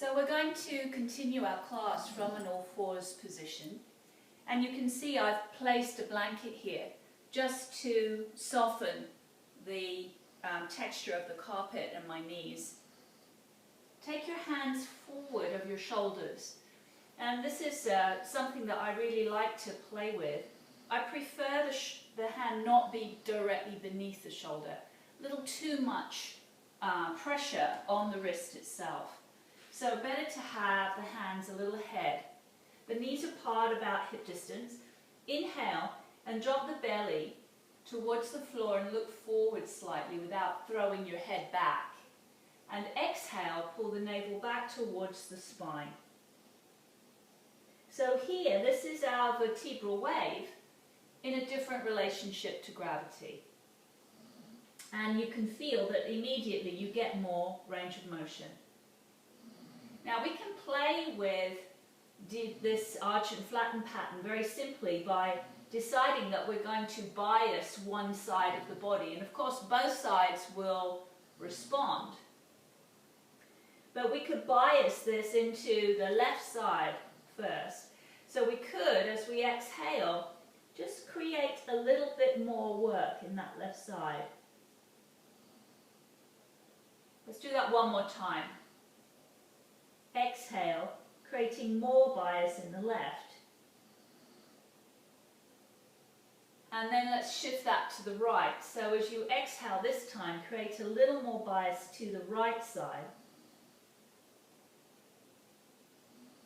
So we're going to continue our class from an all fours position, and you can see I've placed a blanket here just to soften the texture of the carpet and my knees. Take your hands forward of your shoulders, and this is something that I really like to play with. I prefer the hand not be directly beneath the shoulder, a little too much pressure on the wrist itself. So better to have the hands a little ahead. The knees apart about hip distance. Inhale and drop the belly towards the floor and look forward slightly without throwing your head back. And exhale, pull the navel back towards the spine. So here, this is our vertebral wave in a different relationship to gravity. And you can feel that immediately you get more range of motion. Now we can play with this arch and flatten pattern very simply by deciding that we're going to bias one side of the body. And of course both sides will respond. But we could bias this into the left side first. So we could, as we exhale, just create a little bit more work in that left side. Let's do that one more time. Exhale, creating more bias in the left. And then let's shift that to the right. So as you exhale this time, create a little more bias to the right side.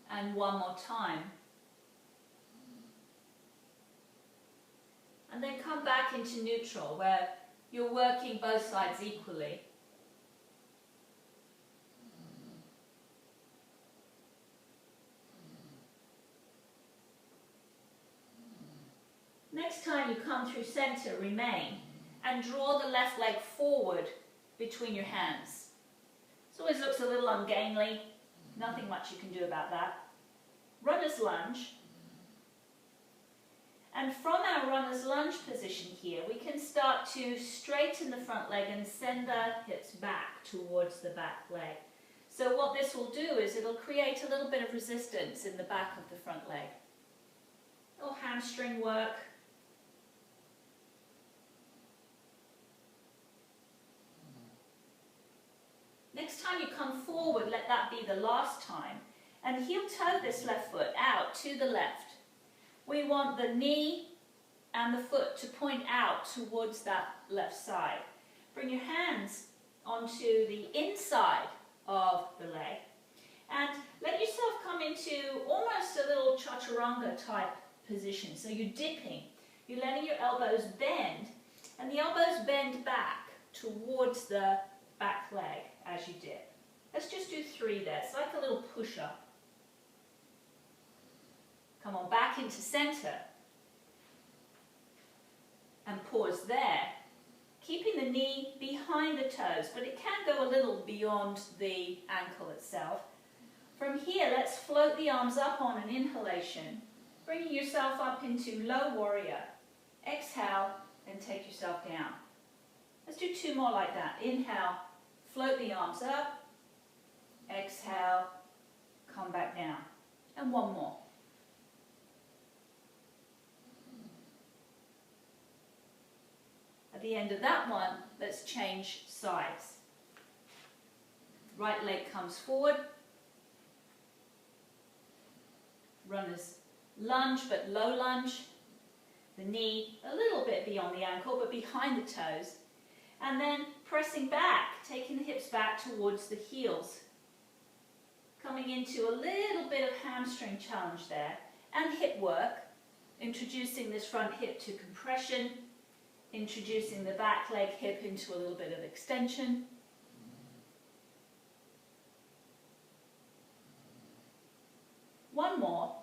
And one more time. And then come back into neutral, where you're working both sides equally. Next time you come through center, remain, and draw the left leg forward between your hands. This always looks a little ungainly, nothing much you can do about that. Runner's lunge. And from our runner's lunge position here, we can start to straighten the front leg and send the hips back towards the back leg. So what this will do is it'll create a little bit of resistance in the back of the front leg. A little hamstring work. Next time you come forward, let that be the last time. And heel toe this left foot out to the left. We want the knee and the foot to point out towards that left side. Bring your hands onto the inside of the leg. And let yourself come into almost a little chaturanga type position. So you're dipping. You're letting your elbows bend. And the elbows bend back towards the back leg as you dip. Let's just do 3 there. It's like a little push-up. Come on, back into center. And pause there. Keeping the knee behind the toes, but it can go a little beyond the ankle itself. From here, let's float the arms up on an inhalation, bringing yourself up into low warrior. Exhale, and take yourself down. Let's do 2 more like that. Inhale, float the arms up. Exhale, come back down. And 1 more. At the end of that one, let's change sides. Right leg comes forward. Runner's lunge, but low lunge. The knee a little bit beyond the ankle, but behind the toes. And then pressing back, taking the hips back towards the heels. Coming into a little bit of hamstring challenge there. And hip work, introducing this front hip to compression. Introducing the back leg hip into a little bit of extension. One more.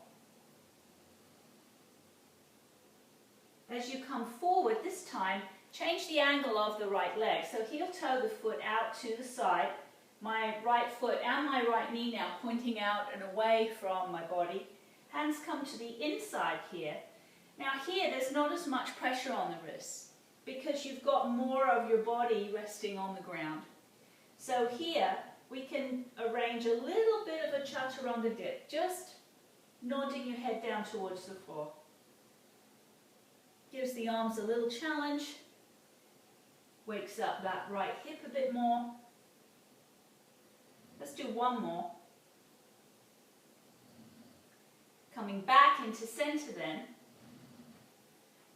As you come forward this time, change the angle of the right leg. So heel toe the foot out to the side. My right foot and my right knee now pointing out and away from my body. Hands come to the inside here. Now here there's not as much pressure on the wrists, because you've got more of your body resting on the ground. So here we can arrange a little bit of a chaturanga dip, just nodding your head down towards the floor. Gives the arms a little challenge, wakes up that right hip a bit more. Let's do one more. Coming back into center then,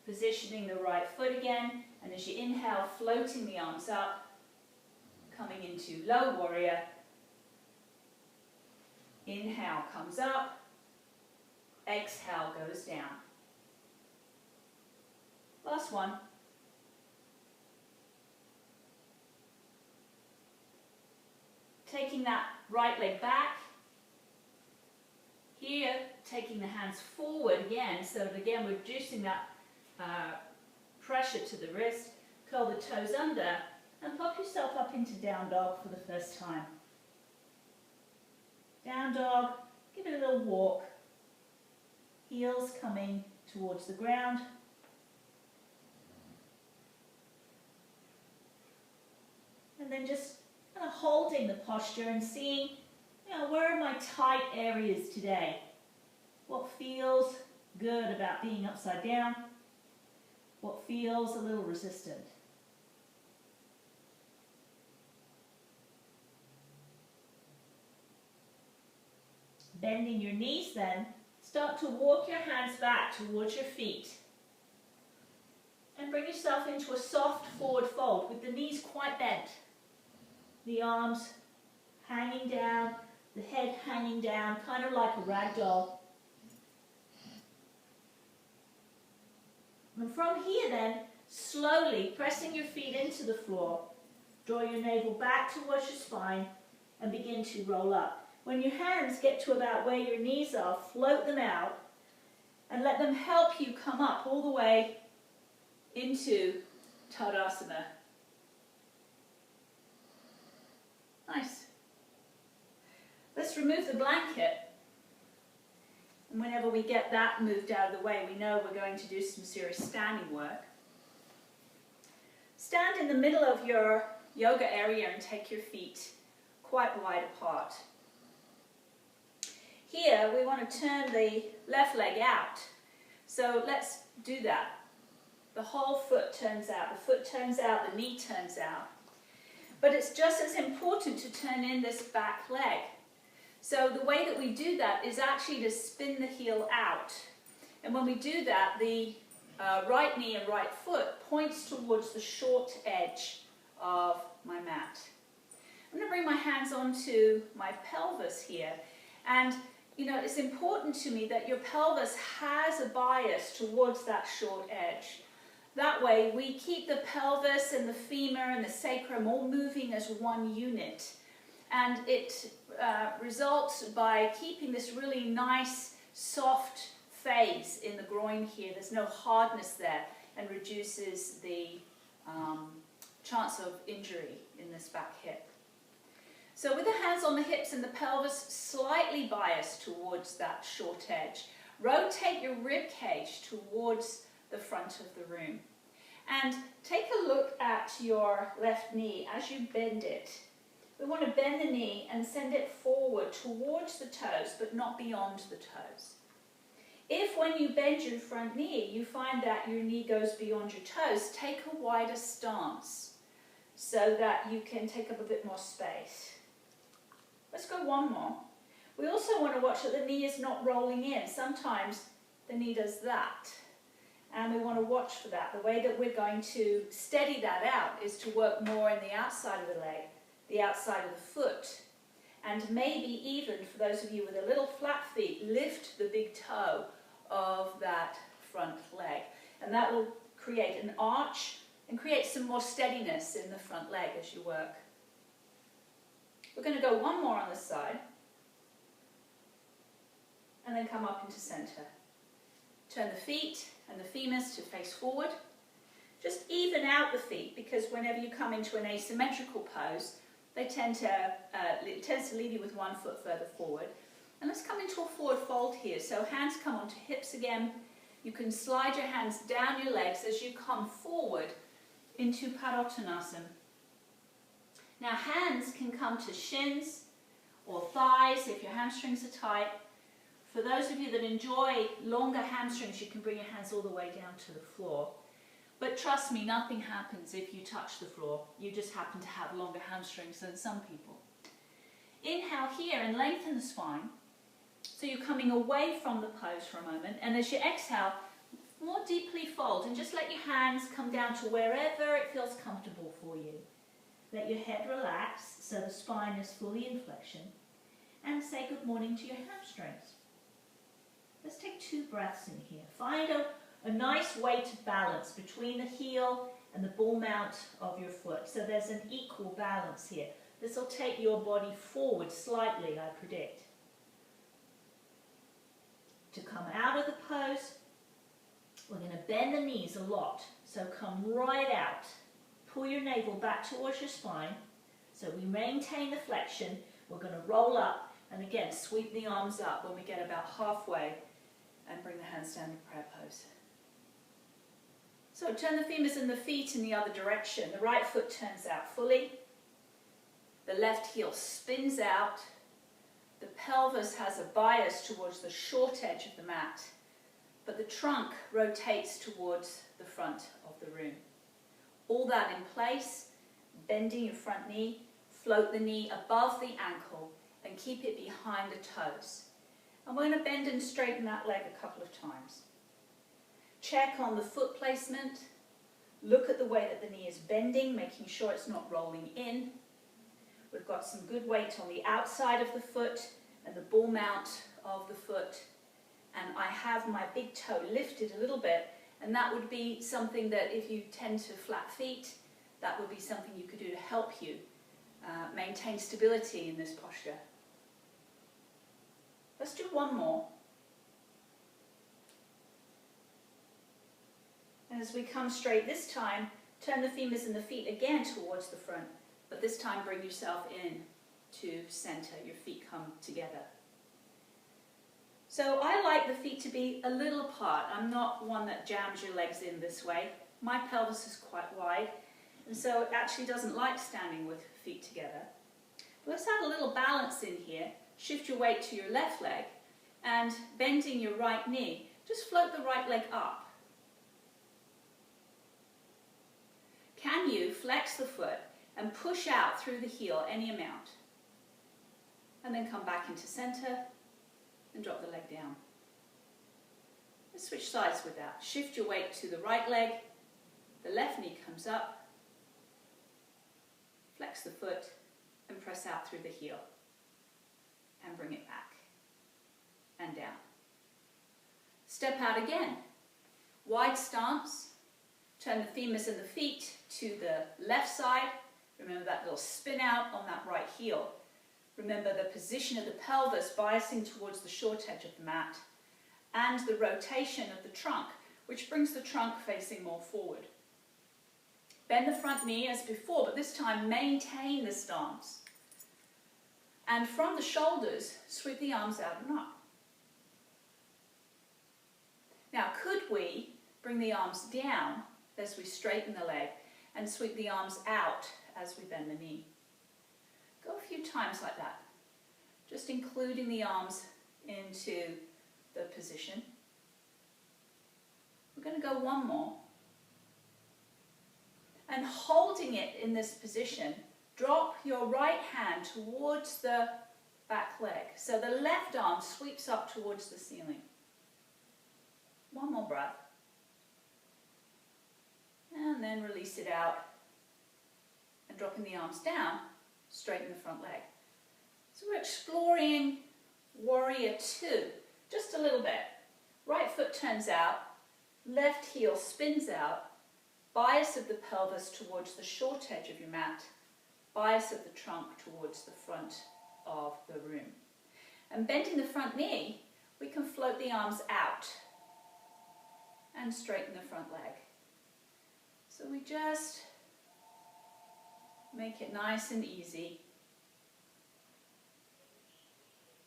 positioning the right foot again, and as you inhale, floating the arms up, coming into low warrior. Inhale comes up, exhale goes down. Last one. Taking that right leg back. Here, taking the hands forward again, so that again we're reducing that pressure to the wrist. Curl the toes under and pop yourself up into down dog for the first time. Down dog, give it a little walk. Heels coming towards the ground. And then just kind of holding the posture and seeing, where are my tight areas today? What feels good about being upside down? What feels a little resistant? Bending your knees then, start to walk your hands back towards your feet. And bring yourself into a soft forward fold with the knees quite bent. The arms hanging down, the head hanging down, kind of like a rag doll. And from here then, slowly pressing your feet into the floor, draw your navel back towards your spine and begin to roll up. When your hands get to about where your knees are, float them out and let them help you come up all the way into Tadasana. Nice. Let's remove the blanket. And whenever we get that moved out of the way, we know we're going to do some serious standing work. Stand in the middle of your yoga area and take your feet quite wide apart. Here, we want to turn the left leg out. So let's do that. The whole foot turns out. The foot turns out, the knee turns out. But it's just as important to turn in this back leg. So the way that we do that is actually to spin the heel out. And when we do that, the right knee and right foot points towards the short edge of my mat. I'm going to bring my hands onto my pelvis here. And it's important to me that your pelvis has a bias towards that short edge. That way, we keep the pelvis and the femur and the sacrum all moving as one unit. And it results by keeping this really nice, soft phase in the groin here. There's no hardness there and reduces the chance of injury in this back hip. So with the hands on the hips and the pelvis slightly biased towards that short edge, rotate your rib cage towards the front of the room. And take a look at your left knee as you bend it. We want to bend the knee and send it forward towards the toes, but not beyond the toes. If when you bend your front knee, you find that your knee goes beyond your toes, take a wider stance so that you can take up a bit more space. Let's go one more. We also want to watch that the knee is not rolling in. Sometimes the knee does that. And we want to watch for that. The way that we're going to steady that out is to work more in the outside of the leg, the outside of the foot. And maybe even, for those of you with a little flat feet, lift the big toe of that front leg. And that will create an arch and create some more steadiness in the front leg as you work. We're going to go one more on this side. And then come up into center. Turn the feet and the femurs to face forward. Just even out the feet, because whenever you come into an asymmetrical pose, it tends to leave you with one foot further forward. And let's come into a forward fold here. So hands come onto hips again. You can slide your hands down your legs as you come forward into Padottanasana. Now hands can come to shins or thighs if your hamstrings are tight. For those of you that enjoy longer hamstrings, you can bring your hands all the way down to the floor. But trust me, nothing happens if you touch the floor. You just happen to have longer hamstrings than some people. Inhale here and lengthen the spine. So you're coming away from the pose for a moment. And as you exhale, more deeply fold and just let your hands come down to wherever it feels comfortable for you. Let your head relax so the spine is fully in flexion. And say good morning to your hamstrings. Let's take 2 breaths in here. Find a nice weighted balance between the heel and the ball mount of your foot. So there's an equal balance here. This will take your body forward slightly, I predict. To come out of the pose, we're going to bend the knees a lot. So come right out. Pull your navel back towards your spine. So we maintain the flexion. We're going to roll up and again sweep the arms up when we get about halfway and bring the hands down to prayer pose. So turn the femurs and the feet in the other direction. The right foot turns out fully. The left heel spins out. The pelvis has a bias towards the short edge of the mat, but the trunk rotates towards the front of the room. All that in place, bending your front knee, float the knee above the ankle and keep it behind the toes. And we're going to bend and straighten that leg a couple of times. Check on the foot placement. Look at the way that the knee is bending, making sure it's not rolling in. We've got some good weight on the outside of the foot and the ball mount of the foot. And I have my big toe lifted a little bit, and that would be something that if you tend to flat feet, that would be something you could do to help you maintain stability in this posture. Let's do one more. And as we come straight this time, turn the femurs and the feet again towards the front, but this time bring yourself in to center. Your feet come together. So I like the feet to be a little apart. I'm not one that jams your legs in this way. My pelvis is quite wide, and so it actually doesn't like standing with feet together. But let's add a little balance in here. Shift your weight to your left leg, and bending your right knee, just float the right leg up. Can you flex the foot and push out through the heel any amount? And then come back into center and drop the leg down. Let's switch sides with that. Shift your weight to the right leg, the left knee comes up, flex the foot and press out through the heel. And bring it back and down. Step out again. Wide stance. Turn the femurs and the feet to the left side. Remember that little spin out on that right heel. Remember the position of the pelvis biasing towards the short edge of the mat, and the rotation of the trunk, which brings the trunk facing more forward. Bend the front knee as before, but this time maintain the stance. And from the shoulders, sweep the arms out and up. Now, could we bring the arms down as we straighten the leg and sweep the arms out as we bend the knee? Go a few times like that, just including the arms into the position. We're going to go one more. And holding it in this position, drop your right hand towards the back leg. So the left arm sweeps up towards the ceiling. One more breath. And then release it out. And dropping the arms down, straighten the front leg. So we're exploring Warrior 2, just a little bit. Right foot turns out, left heel spins out, bias of the pelvis towards the short edge of your mat, bias of the trunk towards the front of the room. And bending the front knee, we can float the arms out and straighten the front leg. So we just make it nice and easy.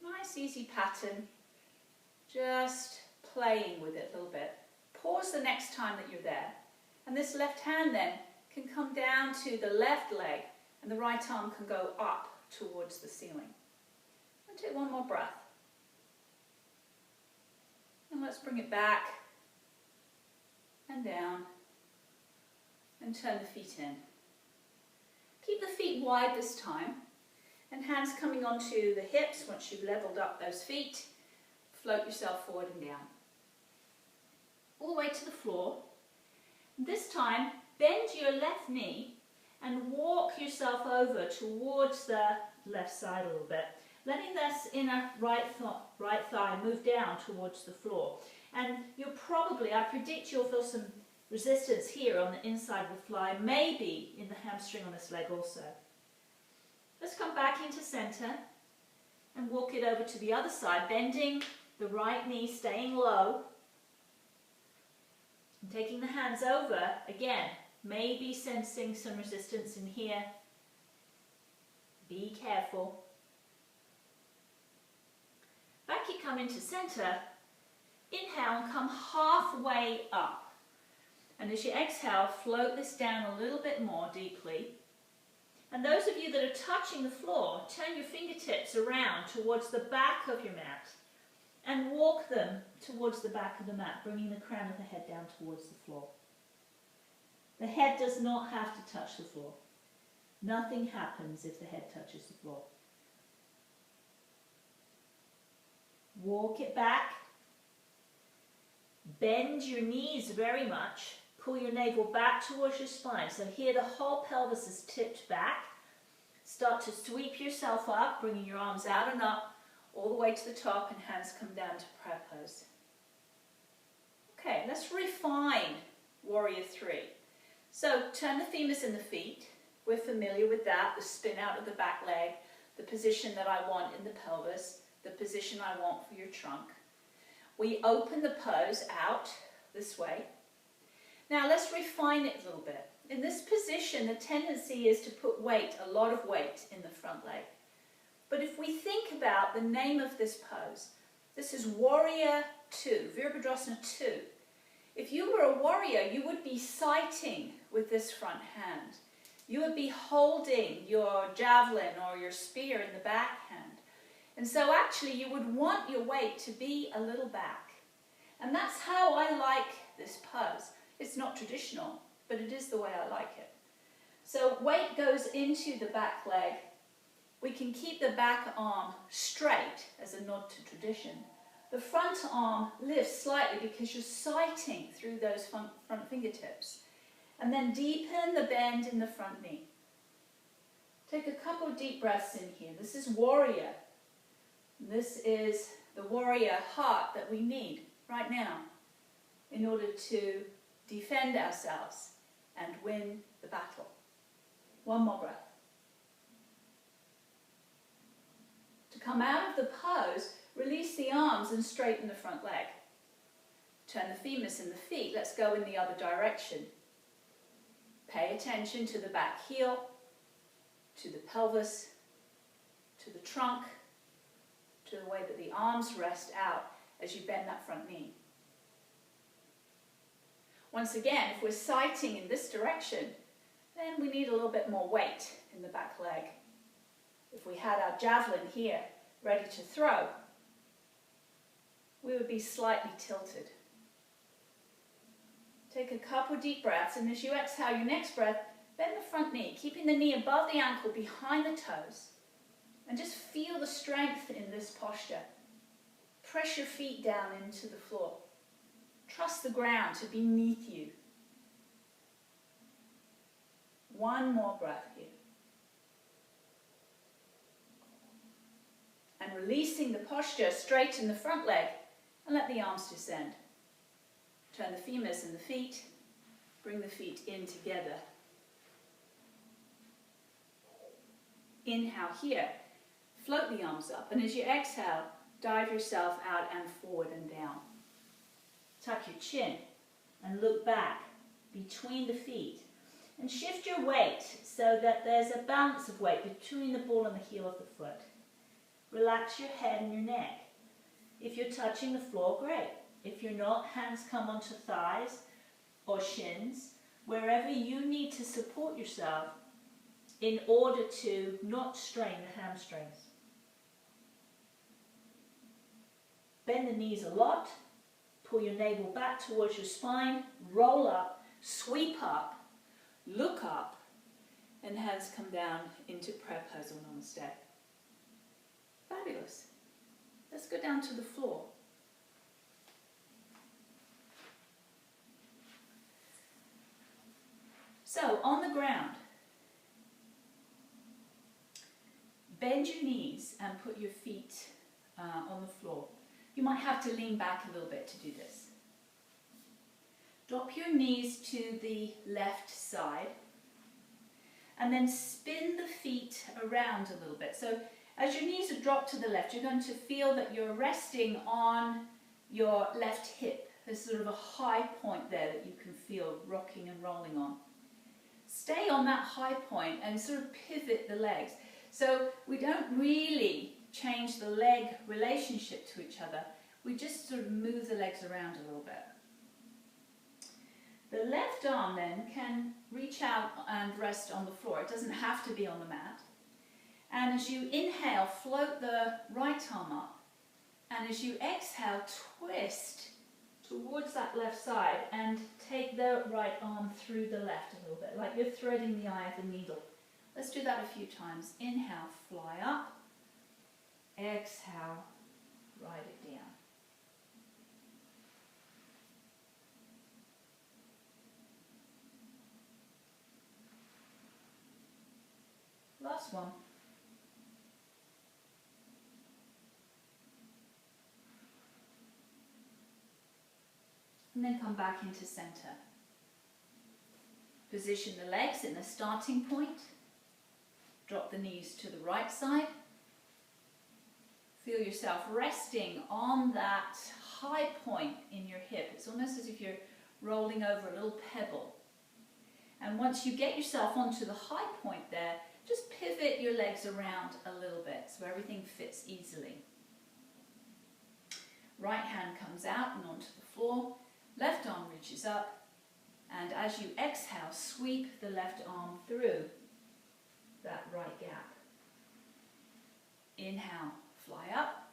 Nice, easy pattern. Just playing with it a little bit. Pause the next time that you're there. And this left hand then can come down to the left leg And the right arm can go up towards the ceiling. And take one more breath. And let's bring it back and down and turn the feet in. Keep the feet wide this time and hands coming onto the hips. Once you've leveled up those feet, float yourself forward and down. All the way to the floor. This time, bend your left knee and walk yourself over towards the left side a little bit, letting this inner right thigh move down towards the floor. And you'll probably, I predict you'll feel some resistance here on the inside of the fly, maybe in the hamstring on this leg also. Let's come back into center and walk it over to the other side, bending the right knee, staying low. And taking the hands over, again, maybe sensing some resistance in here. Be careful. Back you come into center. Inhale and come halfway up. And as you exhale, float this down a little bit more deeply. And those of you that are touching the floor, turn your fingertips around towards the back of your mat and walk them towards the back of the mat, bringing the crown of the head down towards the floor. The head does not have to touch the floor. Nothing happens if the head touches the floor. Walk it back. Bend your knees very much. Pull your navel back towards your spine. So here the whole pelvis is tipped back. Start to sweep yourself up, bringing your arms out and up, all the way to the top, and hands come down to prayer pose. Okay, let's refine Warrior 3. So turn the femurs in the feet. We're familiar with that, the spin out of the back leg, the position that I want in the pelvis, the position I want for your trunk. We open the pose out this way. Now let's refine it a little bit. In this position, the tendency is to put weight, a lot of weight, in the front leg. But if we think about the name of this pose, this is Warrior 2, Virabhadrasana 2. If you were a warrior, you would be sighting with this front hand. You would be holding your javelin or your spear in the back hand. And so actually you would want your weight to be a little back. And that's how I like this pose. It's not traditional, but it is the way I like it. So weight goes into the back leg. We can keep the back arm straight as a nod to tradition. The front arm lifts slightly because you're sighting through those front fingertips. And then deepen the bend in the front knee. Take a couple of deep breaths in here. This is warrior. This is the warrior heart that we need right now in order to defend ourselves and win the battle. One more breath. To come out of the pose, release the arms and straighten the front leg. Turn the femurs in the feet. Let's go in the other direction. Pay attention to the back heel, to the pelvis, to the trunk, to the way that the arms rest out as you bend that front knee. Once again, if we're sighting in this direction, then we need a little bit more weight in the back leg. If we had our javelin here, ready to throw, we would be slightly tilted. Take a couple deep breaths, and as you exhale your next breath, bend the front knee, keeping the knee above the ankle, behind the toes, and just feel the strength in this posture. Press your feet down into the floor. Trust the ground to be beneath you. One more breath here. And releasing the posture, straighten the front leg and let the arms descend. Turn the femurs in the feet, bring the feet in together. Inhale here, float the arms up, and as you exhale, dive yourself out and forward and down. Tuck your chin and look back between the feet and shift your weight so that there's a balance of weight between the ball and the heel of the foot. Relax your head and your neck. If you're touching the floor, great. If you're not, hands come onto thighs or shins. Wherever you need to support yourself, in order to not strain the hamstrings. Bend the knees a lot, pull your navel back towards your spine, roll up, sweep up, look up, and hands come down into prayer pose or namaste. Fabulous. Let's go down to the floor. So, on the ground, bend your knees and put your feet on the floor. You might have to lean back a little bit to do this. Drop your knees to the left side and then spin the feet around a little bit. So as your knees are dropped to the left, you're going to feel that you're resting on your left hip. There's sort of a high point there that you can feel rocking and rolling on. Stay on that high point and sort of pivot the legs. So we don't really change the leg relationship to each other. We just sort of move the legs around a little bit. The left arm then can reach out and rest on the floor. It doesn't have to be on the mat. And as you inhale, float the right arm up. And as you exhale, twist towards that left side and take the right arm through the left a little bit, like you're threading the eye of the needle. Let's do that a few times. Inhale, fly up. Exhale, ride it down. Last one. And then come back into center. Position the legs in the starting point. Drop the knees to the right side. Feel yourself resting on that high point in your hip. It's almost as if you're rolling over a little pebble. And once you get yourself onto the high point there, just pivot your legs around a little bit so everything fits easily. Right hand comes out and onto the floor. Left arm reaches up. And as you exhale, sweep the left arm through that right gap. Inhale, fly up.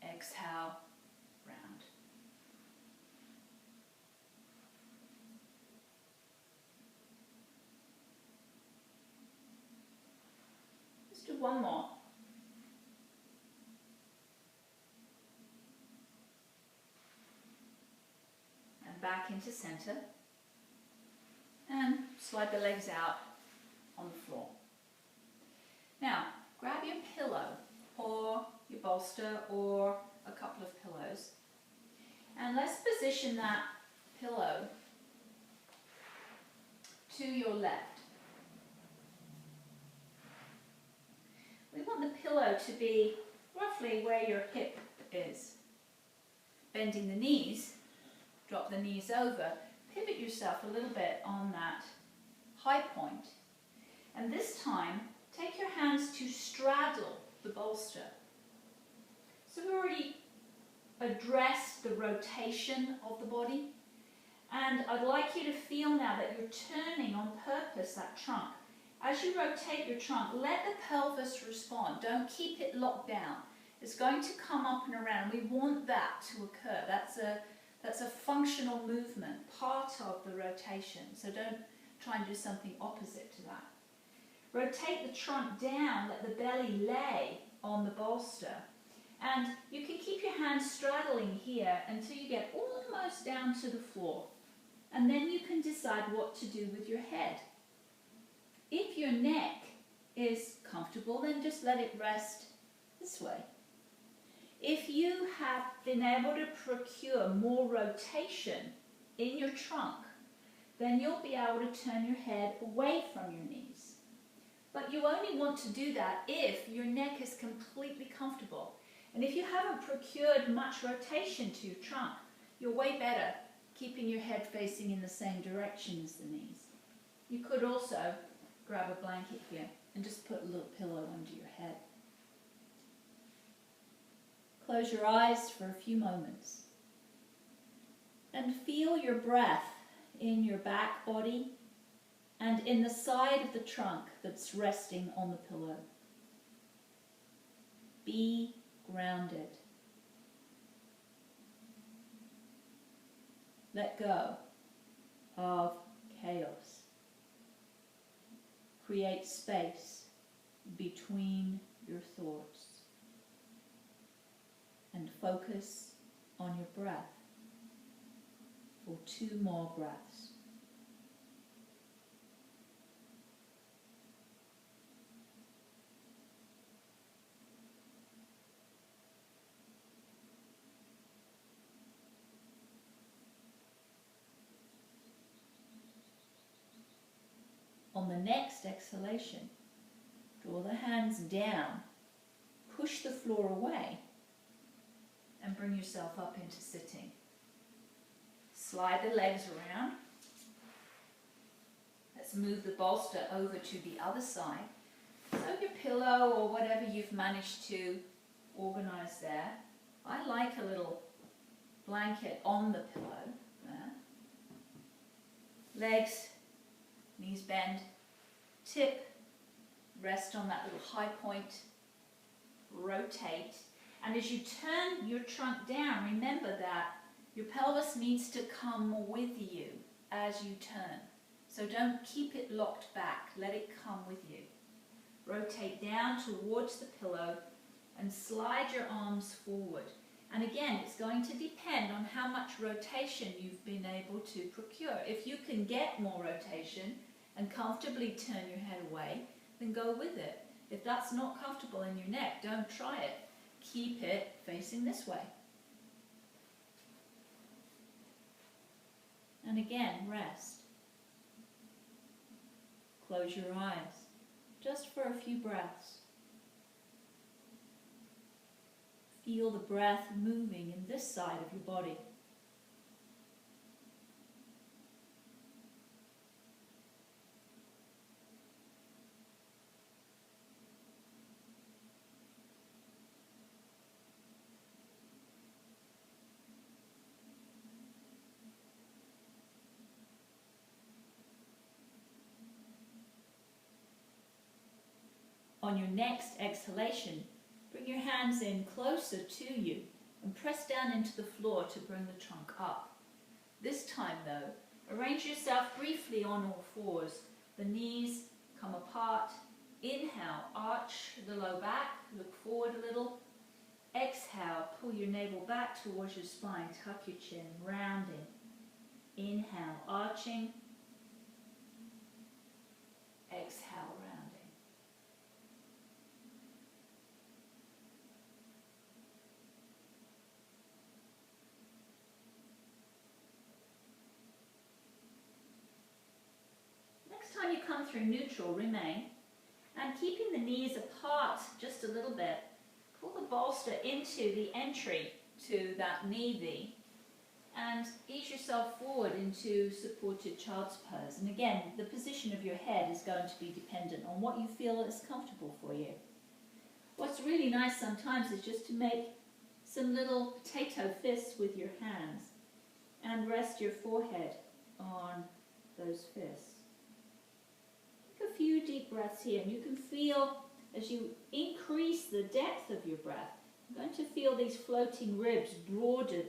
Exhale, round. Let's do one more. And back into center. And slide the legs out on the floor. Now, grab your pillow or your bolster or a couple of pillows. And let's position that pillow to your left. We want the pillow to be roughly where your hip is. Bending the knees, drop the knees over, pivot yourself a little bit on that high point. And this time, take your hands to straddle the bolster. So we've already addressed the rotation of the body. And I'd like you to feel now that you're turning on purpose that trunk. As you rotate your trunk, let the pelvis respond. Don't keep it locked down. It's going to come up and around. We want that to occur. That's a functional movement, part of the rotation. So don't try and do something opposite to that. Rotate the trunk down, let the belly lay on the bolster. And you can keep your hands straddling here until you get almost down to the floor. And then you can decide what to do with your head. If your neck is comfortable, then just let it rest this way. If you have been able to procure more rotation in your trunk, then you'll be able to turn your head away from your knees. But you only want to do that if your neck is completely comfortable. And if you haven't procured much rotation to your trunk, you're way better keeping your head facing in the same direction as the knees. You could also grab a blanket here and just put a little pillow under your head. Close your eyes for a few moments and feel your breath in your back body and in the side of the trunk that's resting on the pillow. Be grounded. Let go of chaos. Create space between your thoughts and focus on your breath for 2 more breaths. On the next exhalation, draw the hands down, push the floor away, and bring yourself up into sitting. Slide the legs around. Let's move the bolster over to the other side. So your pillow or whatever you've managed to organize there. I like a little blanket on the pillow there. Legs, knees bend, tip, rest on that little high point, rotate. And as you turn your trunk down, remember that your pelvis needs to come with you as you turn. So don't keep it locked back, let it come with you. Rotate down towards the pillow and slide your arms forward. And again, it's going to depend on how much rotation you've been able to procure. If you can get more rotation and comfortably turn your head away, then go with it. If that's not comfortable in your neck, don't try it. Keep it facing this way. And again, rest. Close your eyes, just for a few breaths. Feel the breath moving in this side of your body. On your next exhalation, bring your hands in closer to you and press down into the floor to bring the trunk up. This time though, arrange yourself briefly on all fours. The knees come apart. Inhale, arch the low back, look forward a little. Exhale, pull your navel back towards your spine, tuck your chin, rounding. Inhale, arching. Exhale, rounding. Time you come through neutral, remain, and keeping the knees apart just a little bit, pull the bolster into the entry to that knee V and ease yourself forward into supported child's pose. And again, the position of your head is going to be dependent on what you feel is comfortable for you. What's really nice sometimes is just to make some little potato fists with your hands and rest your forehead on those fists. Take a few deep breaths here, and you can feel as you increase the depth of your breath, you're going to feel these floating ribs broaden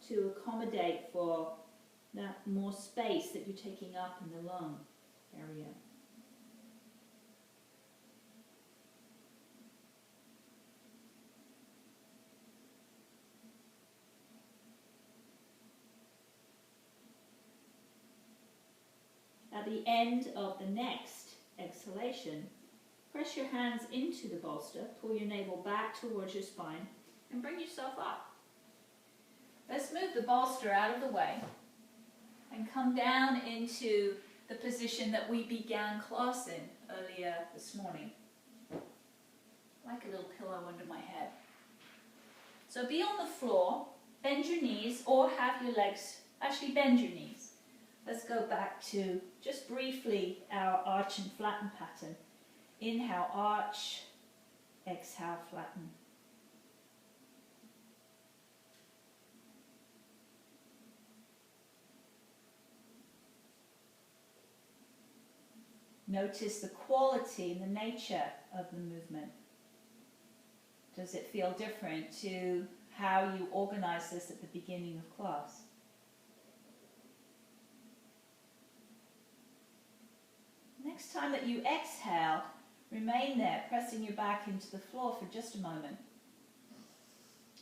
to accommodate for that more space that you're taking up in the lung area. At the end of the next exhalation, press your hands into the bolster, pull your navel back towards your spine, and bring yourself up. Let's move the bolster out of the way and come down into the position that we began class in earlier this morning. Like a little pillow under my head. So be on the floor, bend your knees, or have your legs, actually bend your knees. Let's go back to just briefly our arch and flatten pattern. Inhale, arch, exhale, flatten. Notice the quality and the nature of the movement. Does it feel different to how you organize this at the beginning of class? Next time that you exhale, remain there, pressing your back into the floor for just a moment.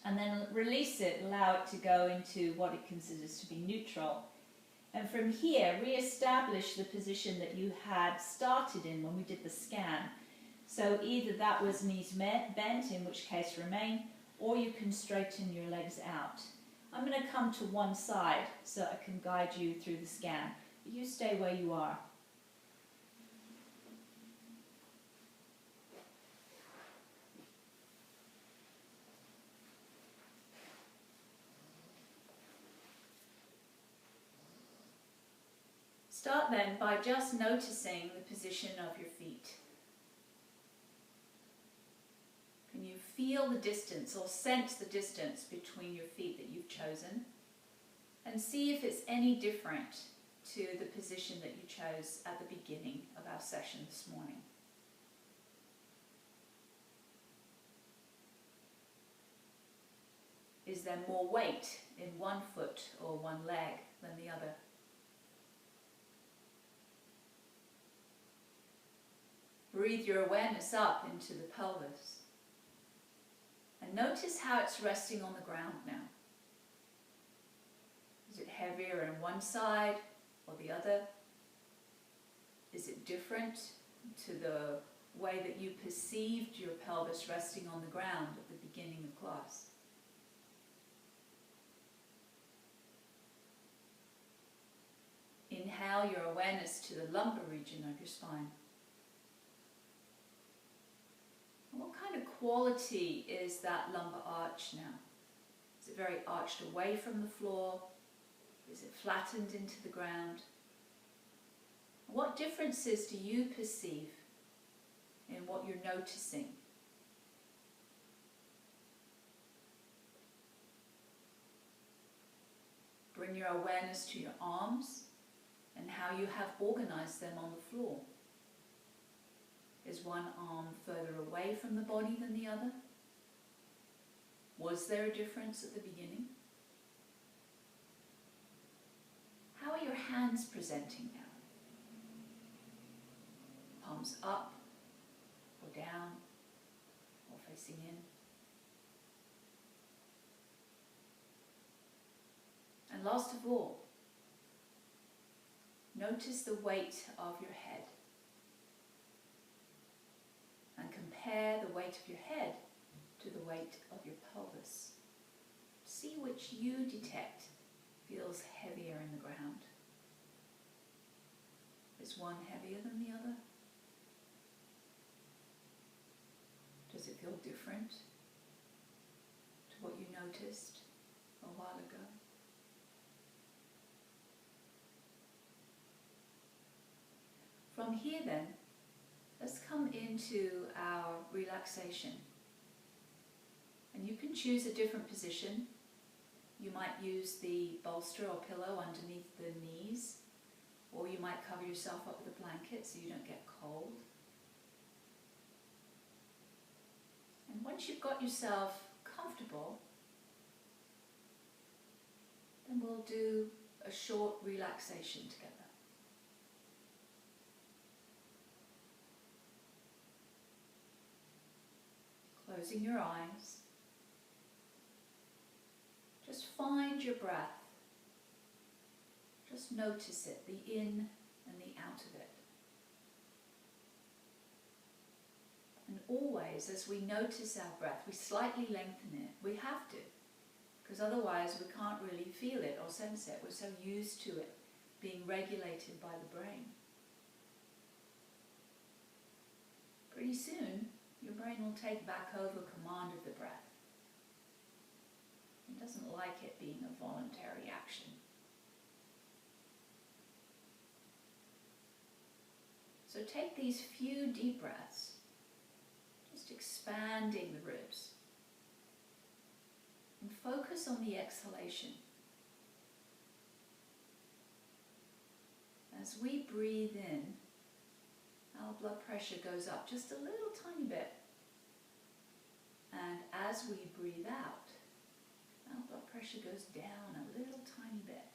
And then release it, allow it to go into what it considers to be neutral. And from here, re-establish the position that you had started in when we did the scan. So either that was knees bent, in which case remain, or you can straighten your legs out. I'm going to come to one side so I can guide you through the scan. You stay where you are. Start then by just noticing the position of your feet. Can you feel the distance or sense the distance between your feet that you've chosen? And see if it's any different to the position that you chose at the beginning of our session this morning. Is there more weight in one foot or one leg than the other? Breathe your awareness up into the pelvis. And notice how it's resting on the ground now. Is it heavier on one side or the other? Is it different to the way that you perceived your pelvis resting on the ground at the beginning of class? Inhale your awareness to the lumbar region of your spine. What kind of quality is that lumbar arch now? Is it very arched away from the floor? Is it flattened into the ground? What differences do you perceive in what you're noticing? Bring your awareness to your arms and how you have organized them on the floor. Is one arm further away from the body than the other? Was there a difference at the beginning? How are your hands presenting now? Palms up or down or facing in? And last of all, notice the weight of your head. And compare the weight of your head to the weight of your pelvis. See which you detect feels heavier in the ground. Is one heavier than the other? Does it feel different to what you noticed a while ago? From here then, let's come into our relaxation. And you can choose a different position. You might use the bolster or pillow underneath the knees, or you might cover yourself up with a blanket so you don't get cold. And once you've got yourself comfortable, then we'll do a short relaxation together. Closing your eyes, just find your breath. Just notice it, the in and the out of it. And always, as we notice our breath, we slightly lengthen it. We have to, because otherwise we can't really feel it or sense it. We're so used to it being regulated by the brain. Pretty soon, your brain will take back over command of the breath. It doesn't like it being a voluntary action. So take these few deep breaths, just expanding the ribs. And focus on the exhalation. As we breathe in, blood pressure goes up just a little tiny bit. And as we breathe out, our blood pressure goes down a little tiny bit.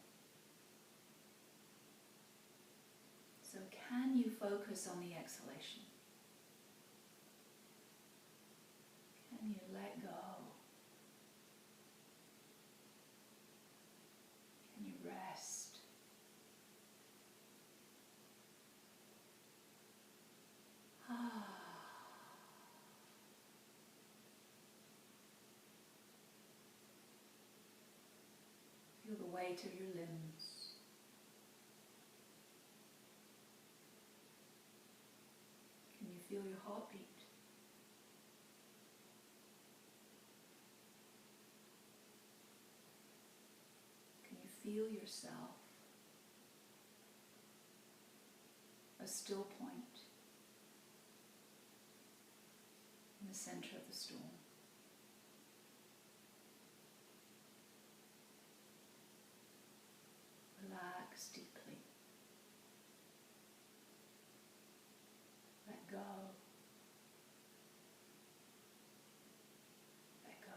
So can you focus on the exhalation? Can you let go? Can you rest? Feel the weight of your limbs. Can you feel your heartbeat? Can you feel yourself a still point in the center of the storm? Relax deeply. Let go. Let go.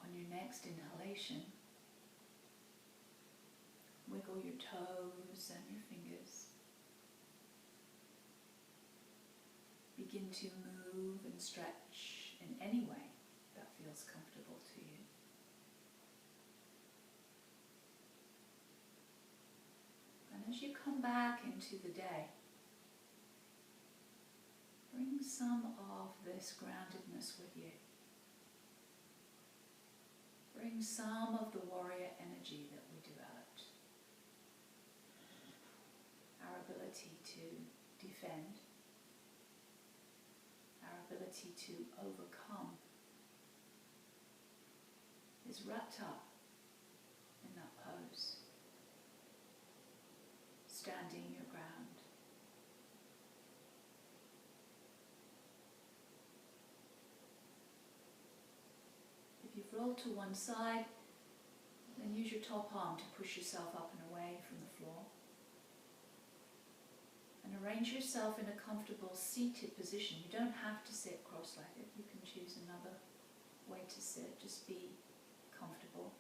On your next inhalation, wiggle your toes and your fingers. Begin to move and stretch in any way that feels comfortable to you. And as you come back into the day, bring some of this groundedness with you. Bring some of the warrior energy that we developed. Our ability to defend, our ability to overcome is wrapped up in that pose. Standing your ground. If you've rolled to one side, then use your top arm to push yourself up and away from the floor. And arrange yourself in a comfortable seated position. You don't have to sit cross-legged. You can choose another way to sit. Just be comfortable.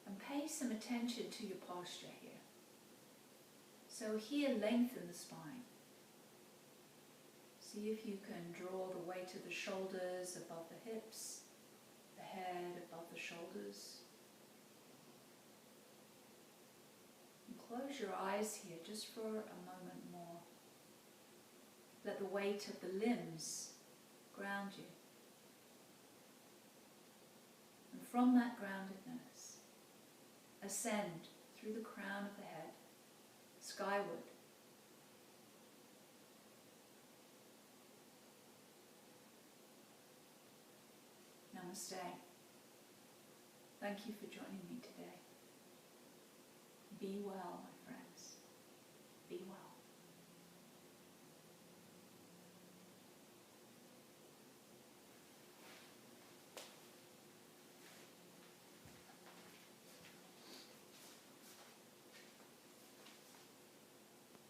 And pay some attention to your posture here. So here, lengthen the spine. See if you can draw the weight of the shoulders above the hips, the head above the shoulders. And close your eyes here just for a moment more. Let the weight of the limbs ground you. And from that groundedness, ascend through the crown of the head, skyward. Namaste. Thank you for joining me today. Be well, my friends. Be well.